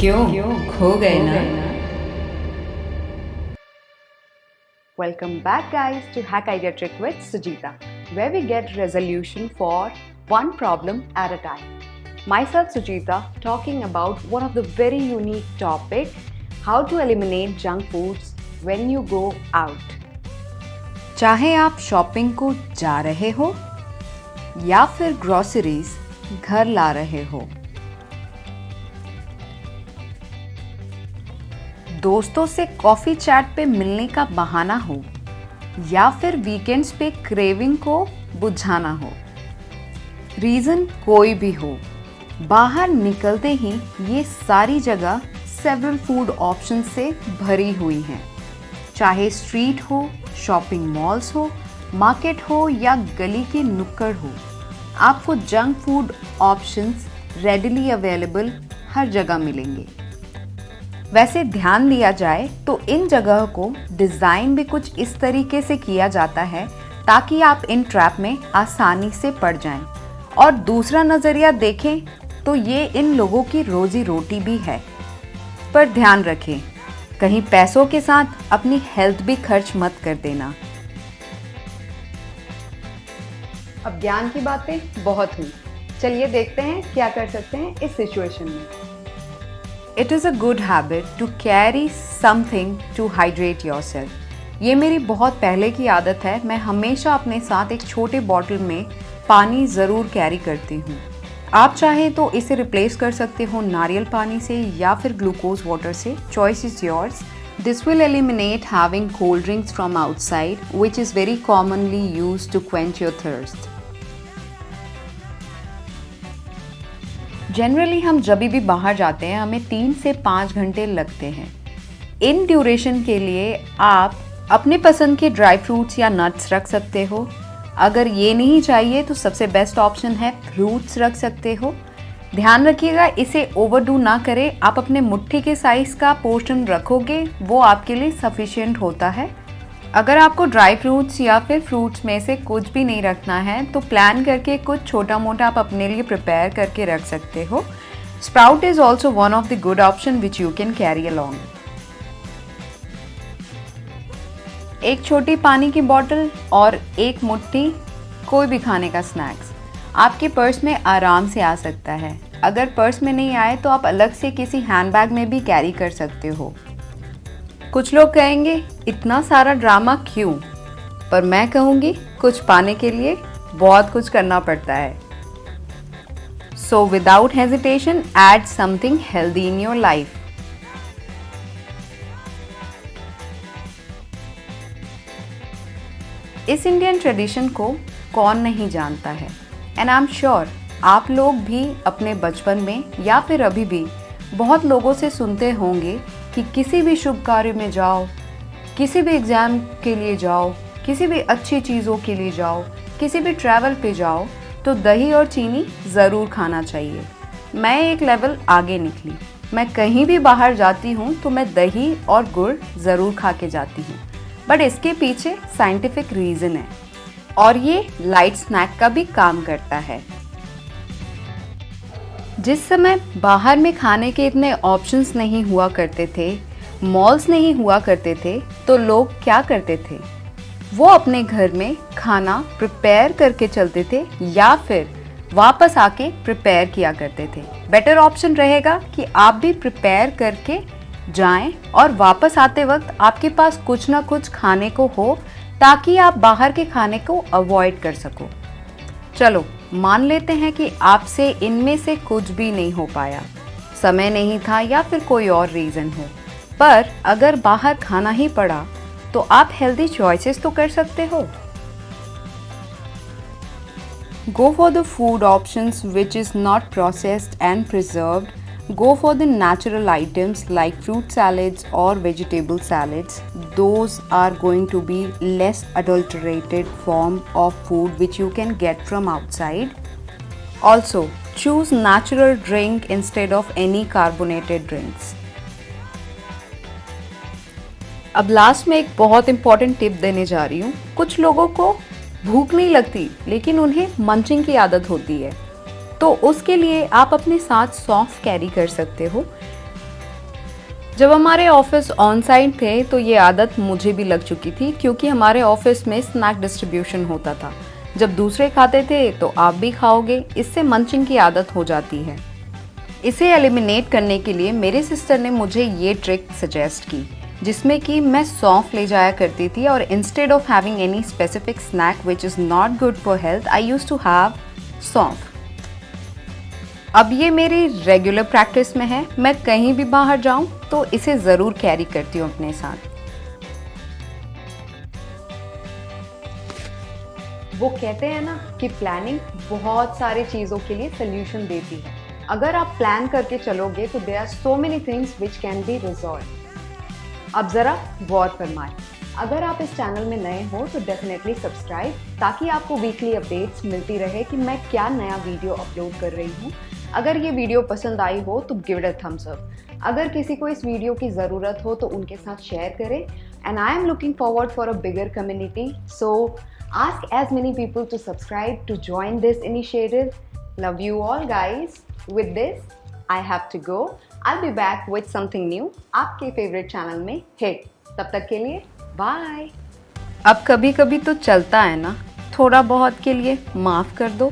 क्यों खो गए ना? Welcome back guys to Hack Idea Trick with Sujita, where we get resolution for one problem at a time. Myself Sujita talking about one of the very unique topic, how to eliminate junk foods when you go out. चाहे आप shopping को जा रहे हो या फिर groceries घर ला रहे हो, दोस्तों से कॉफी चैट पे मिलने का बहाना हो या फिर वीकेंड्स पे क्रेविंग को बुझाना हो, रीजन कोई भी हो, बाहर निकलते ही ये सारी जगह सेवरल फूड ऑप्शन से भरी हुई हैं। चाहे स्ट्रीट हो, शॉपिंग मॉल्स हो, मार्केट हो या गली के नुक्कड़ हो, आपको junk food options readily available हर जगह मिलेंगे। वैसे ध्यान दिया जाए तो इन जगह को डिज़ाइन भी कुछ इस तरीके से किया जाता है ताकि आप इन ट्रैप में आसानी से पड़ जाएं। और दूसरा नज़रिया देखें तो ये इन लोगों की रोजी रोटी भी है। पर ध्यान रखें, कहीं पैसों के साथ अपनी हेल्थ भी खर्च मत कर देना। अब ज्ञान की बातें बहुत हुई, चलिए देखते हैं क्या कर सकते हैं इस सिचुएशन में। It is a good habit to carry something to hydrate yourself. ये मेरी बहुत पहले की आदत है, मैं हमेशा अपने साथ एक छोटे बॉटल में पानी ज़रूर कैरी करती हूँ। आप चाहें तो इसे रिप्लेस कर सकते हो नारियल पानी से या फिर ग्लूकोज वाटर से, choice is yours. This will eliminate having cold drinks from outside, which is very commonly used to quench your thirst. Generally हम जब भी बाहर जाते हैं हमें 3 से 5 घंटे लगते हैं। इन ड्यूरेशन के लिए आप अपने पसंद के ड्राई फ्रूट्स या नट्स रख सकते हो। अगर ये नहीं चाहिए तो सबसे बेस्ट ऑप्शन है फ्रूट्स रख सकते हो। ध्यान रखिएगा इसे ओवरडू ना करें, आप अपने मुट्ठी के साइज़ का पोर्शन रखोगे वो आपके लिए सफिशिएंट होता है। अगर आपको ड्राई फ्रूट्स या फिर फ्रूट्स में से कुछ भी नहीं रखना है तो प्लान करके कुछ छोटा मोटा आप अपने लिए प्रिपेयर करके रख सकते हो। Sprout is also one of the good option which you can carry along. एक छोटी पानी की बॉटल और एक मुट्ठी कोई भी खाने का स्नैक्स आपके पर्स में आराम से आ सकता है। अगर पर्स में नहीं आए तो आप अलग से किसी हैंडबैग में भी कैरी कर सकते हो। कुछ लोग कहेंगे इतना सारा ड्रामा क्यों, पर मैं कहूँगी कुछ पाने के लिए बहुत कुछ करना पड़ता है। So without hesitation add something healthy in your life. इस इंडियन ट्रेडिशन को कौन नहीं जानता है, एंड आई एम श्योर आप लोग भी अपने बचपन में या फिर अभी भी बहुत लोगों से सुनते होंगे कि किसी भी शुभ कार्य में जाओ, किसी भी एग्ज़ाम के लिए जाओ, किसी भी अच्छी चीज़ों के लिए जाओ, किसी भी ट्रैवल पे जाओ तो दही और चीनी ज़रूर खाना चाहिए। मैं एक लेवल आगे निकली, मैं कहीं भी बाहर जाती हूँ तो मैं दही और गुड़ ज़रूर खा के जाती हूँ, बट इसके पीछे साइंटिफिक रीज़न है और ये लाइट स्नैक का भी काम करता है। जिस समय बाहर में खाने के इतने ऑप्शंस नहीं हुआ करते थे, मॉल्स नहीं हुआ करते थे, तो लोग क्या करते थे, वो अपने घर में खाना प्रिपेयर करके चलते थे या फिर वापस आके प्रिपेयर किया करते थे। बेटर ऑप्शन रहेगा कि आप भी प्रिपेयर करके जाएं और वापस आते वक्त आपके पास कुछ ना कुछ खाने को हो ताकि आप बाहर के खाने को अवॉइड कर सको। चलो मान लेते हैं कि आपसे इनमें से कुछ भी नहीं हो पाया, समय नहीं था या फिर कोई और रीज़न हो, पर अगर बाहर खाना ही पड़ा तो आप हेल्दी चॉइसेस तो कर सकते हो। Go for the food options which is not processed and preserved. Go for the natural items like fruit salads or vegetable salads. Those are going to be less adulterated form of food which you can get from outside. Also, choose natural drink instead of any carbonated drinks. अब last में एक बहुत important tip देने जा रही हूँ। कुछ लोगों को भूख नहीं लगती लेकिन उन्हें मंचिंग की आदत होती है, तो उसके लिए आप अपने साथ सौंफ कैरी कर सकते हो। जब हमारे ऑफिस ऑन साइट थे तो ये आदत मुझे भी लग चुकी थी, क्योंकि हमारे ऑफिस में स्नैक डिस्ट्रीब्यूशन होता था। जब दूसरे खाते थे तो आप भी खाओगे, इससे मंचिंग की आदत हो जाती है। इसे एलिमिनेट करने के लिए मेरे सिस्टर ने मुझे ये ट्रिक सजेस्ट की, जिसमें कि मैं सौंफ ले जाया करती थी और instead of having any specific snack which is not good for health, I used to have saunf. अब ये मेरी रेगुलर प्रैक्टिस में है। मैं कहीं भी बाहर जाऊं तो इसे ज़रूर कैरी करती हूँ अपने साथ। वो कहते हैं ना कि प्लानिंग बहुत सारी चीज़ों के लिए सोल्यूशन देती है। अगर आप प्लान करके चलोगे तो there are so many things which can be resolve. अब ज़रा गौर फरमाएं। अगर आप इस चैनल में नए हो तो डेफिनेटली सब्सक्राइब, ताकि आपको वीकली अपडेट्स मिलती रहे कि मैं क्या नया वीडियो अपलोड कर रही हूँ। अगर ये वीडियो पसंद आई हो तो give it a thumbs up. अगर किसी को इस वीडियो की ज़रूरत हो तो उनके साथ शेयर करें। And I am looking forward for a bigger community, so ask as many people to subscribe to join this initiative. Love you all guys. With this, I have to go. I'll be back with something new आपके favourite channel में hit. तब तक के लिए bye. अब कभी कभी तो चलता है ना, थोड़ा बहुत के लिए माफ़ कर दो।